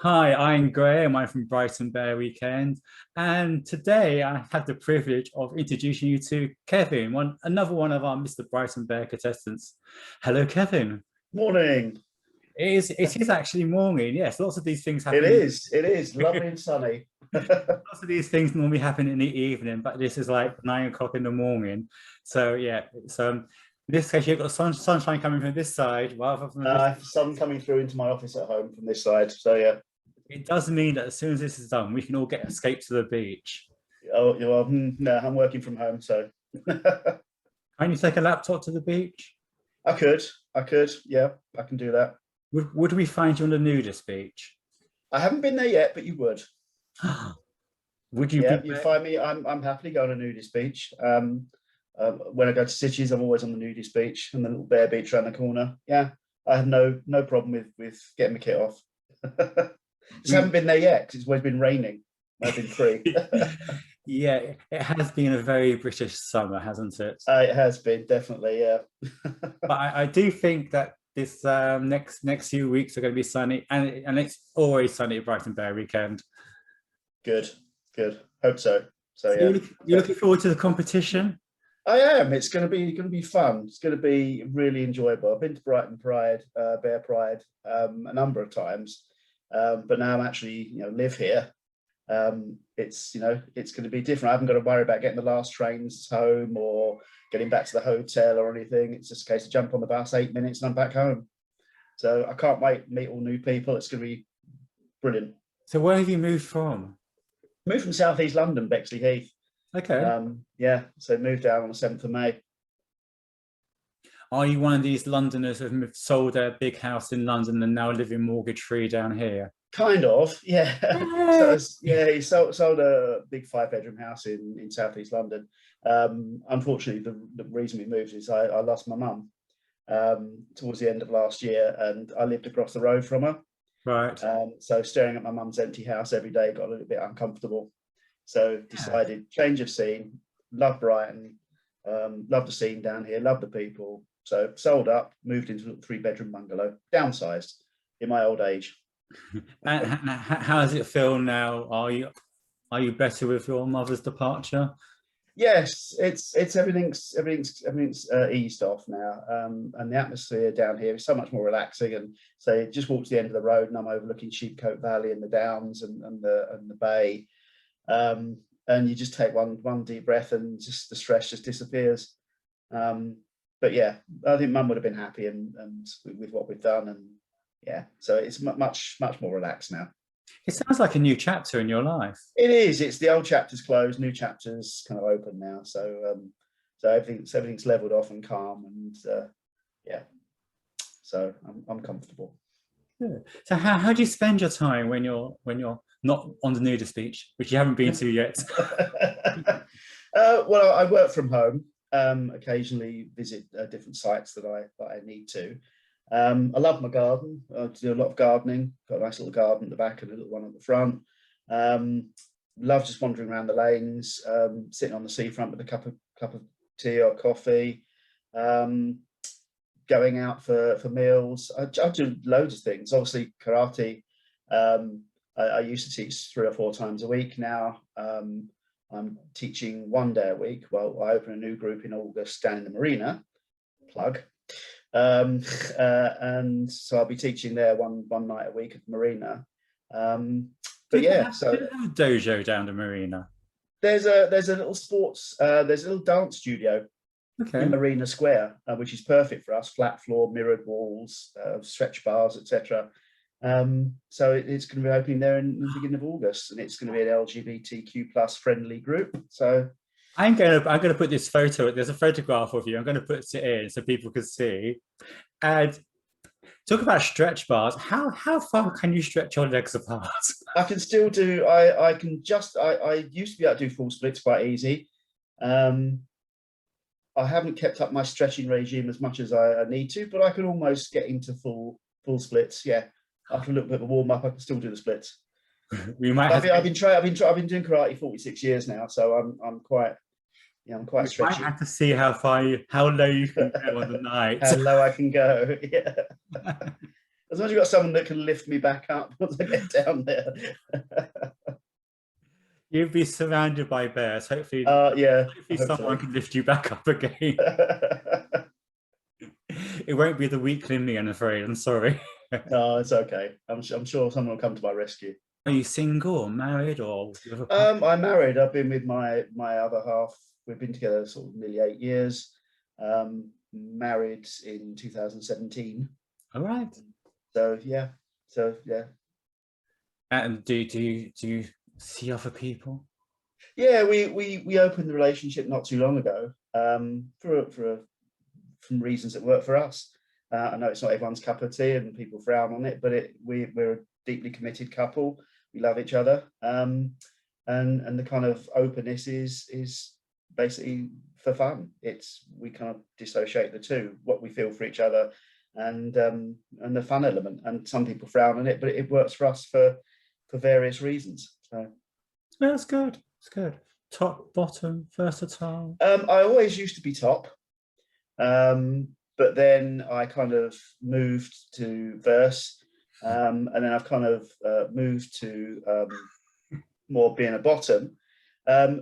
Hi, I'm Graham. I'm from Brighton Bear Weekend, and today I have the privilege of introducing you to Kevin, another one of our Mr. Brighton Bear contestants. Hello, Kevin. Morning. It is actually morning. Yes, lots of these things It happen. is. It is lovely and sunny. Lots of these things normally happen in the evening, but this is like 9 o'clock in the morning. So yeah, in this case you've got sunshine coming from this side rather from this. Sun coming through into my office at home from this side. So yeah. It does mean that as soon as this is done, we can all get escape to the beach. Oh, no, I'm working from home, so Can you take a laptop to the beach? I could. Yeah, I can do that. Would we find you on the nudist beach? I haven't been there yet, but you would. Would you Yeah, be you there? find me. I'm happily going to nudist beach. When I go to cities, I'm always on the nudist beach and the little bear beach around the corner. Yeah, I have no problem with getting my kit off. Just haven't been there yet because it's always been raining. I've been free. Yeah, it has been a very British summer, hasn't it? It has been, definitely, yeah. But I do think that this next few weeks are going to be sunny, and it's always sunny at Brighton Bear Weekend. Good. Hope so. So So yeah. you're looking forward to the competition? I am. It's going to be fun. It's going to be really enjoyable. I've been to Brighton Pride, Bear Pride, a number of times, but now I'm actually live here. It's it's going to be different. I haven't got to worry about getting the last trains home or getting back to the hotel or anything. It's just a case of jump on the bus, 8 minutes, and I'm back home. So I can't wait to meet all new people. It's going to be brilliant. So where have you moved from? Moved from South East London, Bexley Heath. Okay. Yeah, so moved down on the 7th of May. Are you one of these Londoners who have sold their big house in London and now living mortgage-free down here? Kind of, yeah. So yeah, he sold a big 5-bedroom house in southeast London. Unfortunately, the reason we moved is I lost my mum towards the end of last year, and I lived across the road from her. Right. So staring at my mum's empty house every day got a little bit uncomfortable. So decided change of scene. Love Brighton, love the scene down here, love the people. So sold up, moved into a little 3-bedroom bungalow, downsized in my old age. And how does it feel now? Are you better with your mother's departure? Yes, it's everything's eased off now, and the atmosphere down here is so much more relaxing. And so just walk to the end of the road, and I'm overlooking Sheepcote Valley and the Downs and the bay, and you just take one deep breath, and just the stress just disappears. But yeah, I think Mum would have been happy and with what we've done, and yeah, so it's much more relaxed now. It sounds like a new chapter in your life. It is. It's the old chapter's closed, new chapter's kind of open now. So so everything's leveled off and calm, and yeah. So I'm comfortable. Yeah. So how do you spend your time when you're not on the nudist beach, which you haven't been to yet? Well, I work from home. Occasionally visit different sites that I need to. I love my garden. I do a lot of gardening. Got a nice little garden at the back and a little one at the front. Love just wandering around the lanes, sitting on the seafront with a cup of tea or coffee, going out for meals. I do loads of things. Obviously karate. I used to teach 3 or 4 times a week. Now I'm teaching 1 day a week. Well, I open a new group in August down in the marina. Plug. And so I'll be teaching there one night a week at the marina. But yeah, so do you have a dojo down the marina? there's a little there's a little dance studio in Marina Square, which is perfect for us. Flat floor, mirrored walls, stretch bars, etc. So it's going to be opening there in the beginning of August, and it's going to be an LGBTQ plus friendly group. So I'm gonna put this photo. There's a photograph of you. I'm gonna put it in so people can see. And talk about stretch bars. How far can you stretch your legs apart? I can still do. I used to be able to do full splits quite easy. I haven't kept up my stretching regime as much as I need to, but I can almost get into full splits. Yeah, after a little bit of a warm up, I can still do the splits. We might. I've been doing karate 46 years now, so I'm quite stretchy. Might have to see how low you can go on the night. How low I can go. Yeah. as long as you've got someone that can lift me back up once I get down there. You'll be surrounded by bears. Hopefully, Yeah, hopefully someone can lift you back up again. It won't be the weakling me, I'm afraid. I'm sorry. No, it's okay. I'm sure someone will come to my rescue. Are you single or married or? I'm married. I've been with my other half. We've been together sort of nearly 8 years. Married in 2017. All right. So yeah. And do you see other people? Yeah, we opened the relationship not too long ago. From reasons that work for us. I know it's not everyone's cup of tea and people frown on it, but we're a deeply committed couple. We love each other, and the kind of openness is basically for fun. We kind of dissociate the two, what we feel for each other, and the fun element. And some people frown on it, but it works for us for various reasons. So That's good. It's good. Top, bottom, versatile. I always used to be top. But then I kind of moved to verse, and then I've kind of moved to more being a bottom. I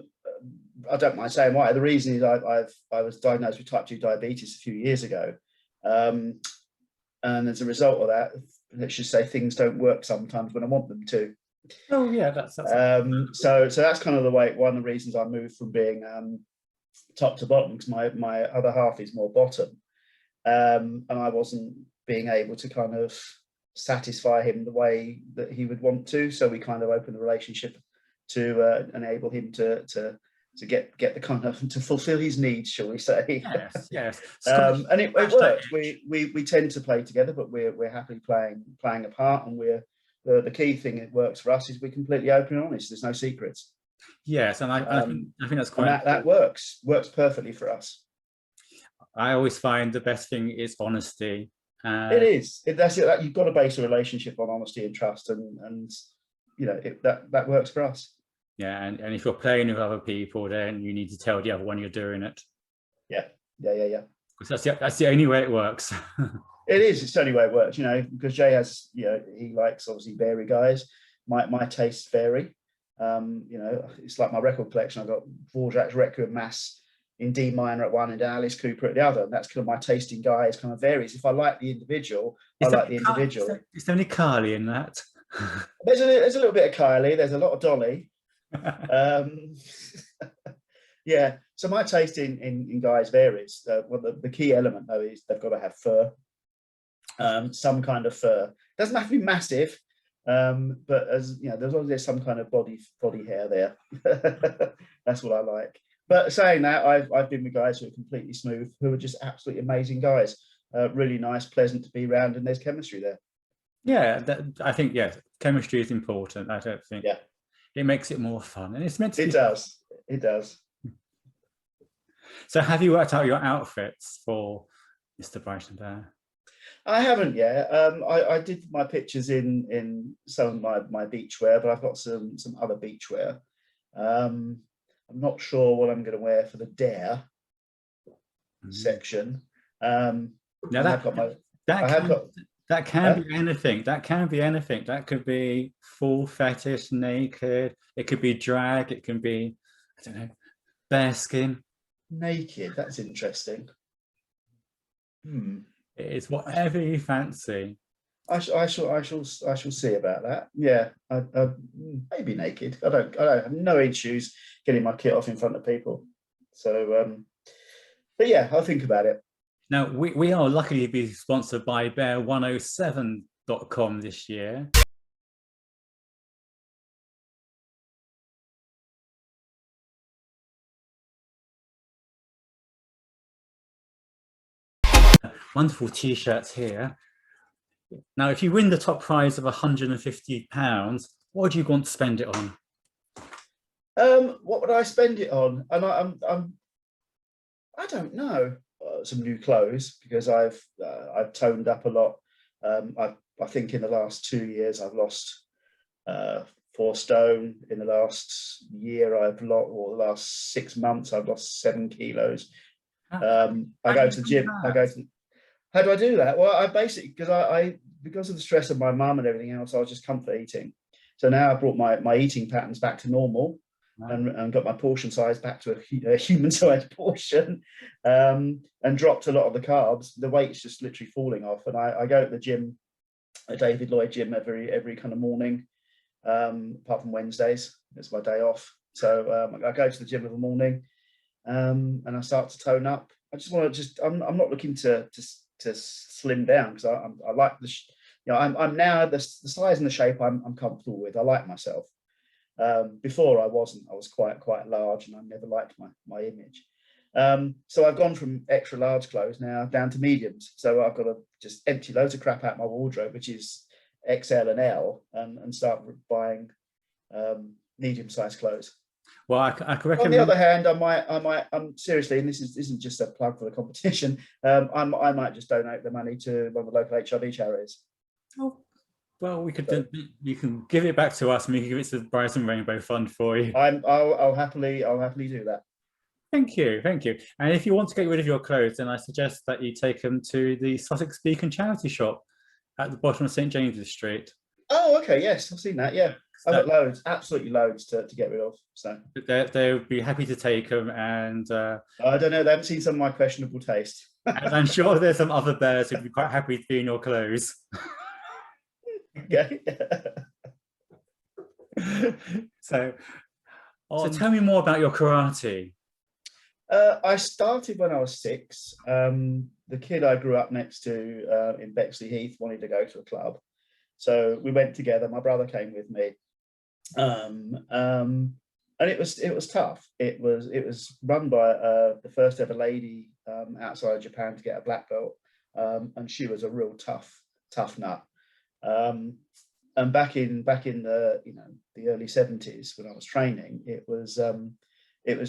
don't mind saying why. The reason is I was diagnosed with type 2 diabetes a few years ago, and as a result of that, let's just say things don't work sometimes when I want them to. Oh yeah, that's so that's kind of the way. One of the reasons I moved from being top to bottom, because my other half is more bottom, and I wasn't being able to kind of satisfy him the way that he would want to. So we kind of opened the relationship to enable him to get the kind of to fulfill his needs, shall we say? Yes. And it worked. We tend to play together, but we're happily playing apart, and the key thing that works for us is we're completely open and honest. There's no secrets. Yes, and I think that's quite. That works perfectly for us. I always find the best thing is honesty. It is. That's it. You've got to base a relationship on honesty and trust, and you know that works for us. Yeah, and if you're playing with other people, then you need to tell the other one you're doing it. Yeah. Because that's the only way it works. It is. It's the only way it works. You know, because Jay has, he likes obviously Barry guys. My tastes vary. It's like my record collection. I've got Dvorak's Requiem Mass in D minor at one and Alice Cooper at the other, and that's kind of my taste in guys kind of varies. If I like the individual, I like the individual. Is there any Carly in that? There's a little bit of Kylie. There's a lot of Dolly. Yeah. So my taste in guys varies. Well, the key element though is they've got to have fur, some kind of fur. Doesn't have to be massive. But as you know, there's some kind of body hair there. That's what I like. But saying that, I've been with guys who are completely smooth, who are just absolutely amazing guys. Really nice, pleasant to be around, and there's chemistry there. Yeah, I think chemistry is important. I don't think it makes it more fun, and it's meant to. It does. It does. So, have you worked out your outfits for Mr. Brighton Bear? I haven't yet. I did my pictures in some of my beachwear, but I've got some other beachwear. I'm not sure what I'm going to wear for the Dare section. Now that can be anything. That can be anything. That could be full fetish, naked. It could be drag. It can be, I don't know, bare skin. Naked. That's interesting. It's whatever you fancy. I shall see about that. Yeah, maybe naked. I don't have no issues getting my kit off in front of people. So, but yeah, I'll think about it. Now we are lucky to be sponsored by bear107.com this year. Wonderful t-shirts here. Now, if you win the top prize of £150, what do you want to spend it on? What would I spend it on? And I don't know. Some new clothes, because I've toned up a lot. I think in the last 2 years I've lost 4 stone. In the last year the last 6 months I've lost 7 kilos. I go to the gym. How do I do that? Well, I basically, because because of the stress of my mum and everything else, I was just comfort eating. So now I brought my eating patterns back to normal, and got my portion size back to a human-sized portion, and dropped a lot of the carbs. The weight's just literally falling off. And I go to the gym, a David Lloyd gym, every kind of morning, apart from Wednesdays. It's my day off. So I go to the gym every morning, and I start to tone up. I just want to I'm not looking to slim down, because I like I'm now the size and the shape I'm comfortable with. I like myself. Before I wasn't. I was quite large, and I never liked my image. So I've gone from extra large clothes now down to mediums. So I've got to just empty loads of crap out my wardrobe, which is XL and L, and start buying medium sized clothes. Well, I could recommend. On the other hand, I'm seriously, and this isn't just a plug for the competition. I might just donate the money to one of the local HIV charities. Oh, well, we could. You can give it back to us, and we can give it to the Brighton Rainbow Fund for you. I'll happily do that. Thank you. And if you want to get rid of your clothes, then I suggest that you take them to the Sussex Beacon charity shop at the bottom of St James's Street. Oh, okay, yes, I've seen that. Yeah, I've got loads, absolutely loads to get rid of. So they would be happy to take them, and I don't know. They haven't seen some of my questionable taste. and I'm sure there's some other bears who'd be quite happy to be in your clothes. Okay. So tell me more about your karate. I started when I was 6. The kid I grew up next to in Bexley Heath wanted to go to a club, so we went together. My brother came with me, and it was tough. It was run by the first ever lady outside of Japan to get a black belt, and she was a real tough nut. And back in the the early 70s, when I was training, it was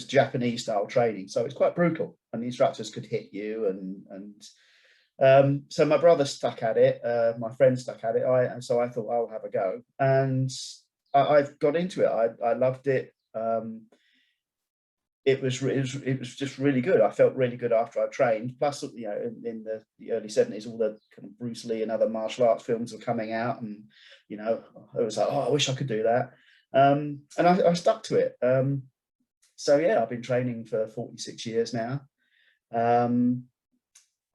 Japanese style training, so it's quite brutal, and the instructors could hit you, and so my brother stuck at it, my friend stuck at it, so I thought I'll have a go, and I've got into it. I loved it. It was just really good. I felt really good after I trained. Plus, in the early 70s, all the kind of Bruce Lee and other martial arts films were coming out, and I was like, oh, I wish I could do that. And I stuck to it. So yeah, I've been training for 46 years now. And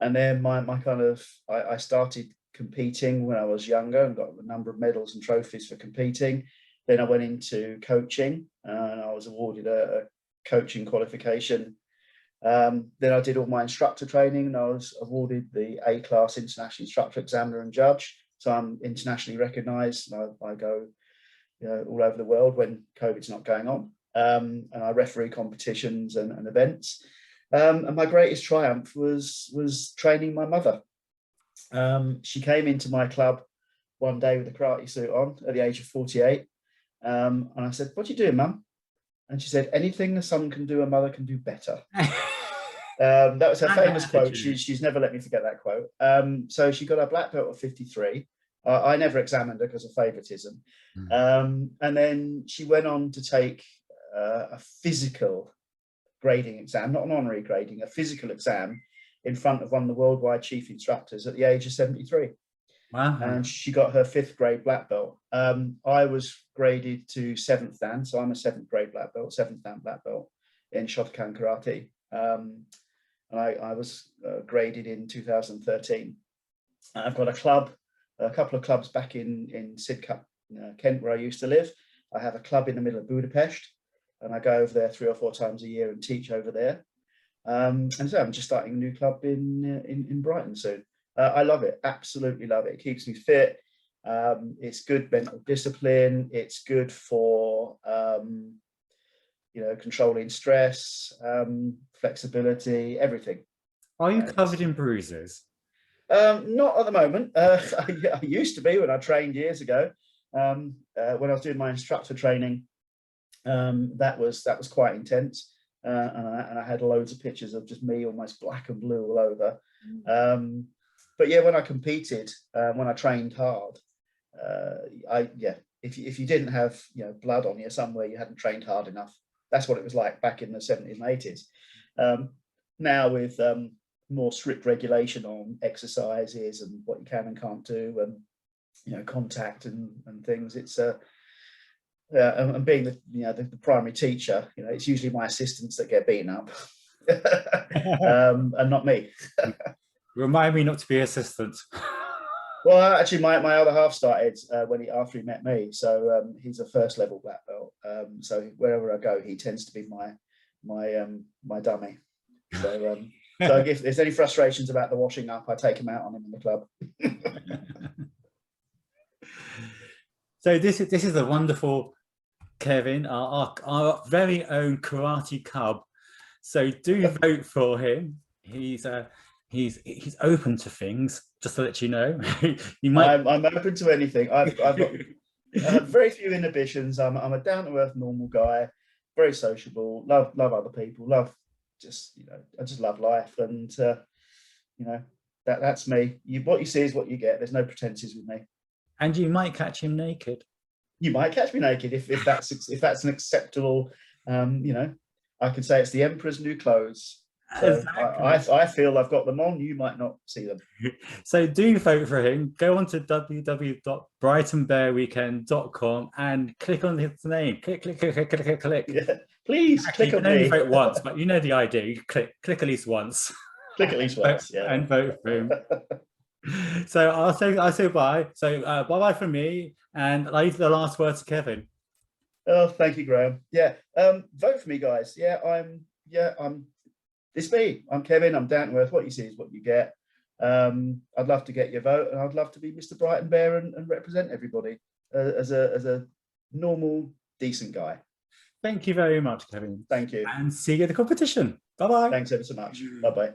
then I started competing when I was younger and got a number of medals and trophies for competing. Then I went into coaching, and I was awarded a coaching qualification. Then I did all my instructor training, and I was awarded the A-class international instructor, examiner and judge. So I'm internationally recognized, and I go all over the world when COVID's not going on. And I referee competitions and events. And my greatest triumph was training my mother. She came into my club one day with a karate suit on at the age of 48. And I said, "What are you doing, Mum?" And she said, "Anything a son can do, a mother can do better." That was her famous quote. She's never let me forget that quote. So she got a black belt at 53. I never examined her because of favoritism. And then she went on to take a physical grading exam, not an honorary grading, a physical exam in front of one of the worldwide chief instructors at the age of 73. Wow. And she got her 5th grade black belt. I was graded to 7th Dan, so I'm a 7th grade black belt, 7th Dan black belt in Shotokan karate. And I was graded in 2013. I've got a couple of clubs back in Sidcup, Kent, where I used to live. I have a club in the middle of Budapest, and I go over there 3 or 4 times a year and teach over there. And so I'm just starting a new club in Brighton soon. I love it, absolutely love it. It keeps me fit. It's good mental discipline. It's good for controlling stress, flexibility, everything. Are you covered in bruises? Not at the moment. I used to be when I trained years ago. When I was doing my instructor training, that was quite intense, and I had loads of pictures of just me almost black and blue all over. But yeah, when I competed, when I trained hard, if you didn't have blood on you somewhere, you hadn't trained hard enough. That's what it was like back in the 70s and 80s. Now with more strict regulation on exercises and what you can and can't do, and contact and things. It's and being the primary teacher, it's usually my assistants that get beaten up, and not me. Remind me not to be assistant. Well, actually, my other half started after he met me, so he's a first level black belt. So wherever I go, he tends to be my dummy. So so if there's any frustrations about the washing up, I take him out on him in the club. So this is a wonderful Kevin, our very own karate cub. So do vote for him. He's open to things. Just to let you know, I'm open to anything. I've got very few inhibitions. I'm a down to earth, normal guy, very sociable. Love other people. I just love life, and that's me. What you see is what you get. There's no pretenses with me. And you might catch him naked. You might catch me naked if that's an acceptable. I can say it's the emperor's new clothes. So exactly. I feel I've got them on. You might not see them. So do vote for him. Go on to www.brightonbearweekend.com and click on his name. Click. Yeah, please click on me. You can only vote once, but you know the idea. You click at least once. Click at least once, yeah. And vote for him. So I'll say bye. So bye from me, and I leave the last word to Kevin. Oh, thank you, Graham. Yeah, vote for me, guys. It's me. I'm Kevin. I'm down to earth. What you see is what you get. I'd love to get your vote, and I'd love to be Mr. Brighton Bear and represent everybody as a normal, decent guy. Thank you very much, Kevin. Thank you. And see you at the competition. Bye-bye. Thanks ever so much. Bye-bye.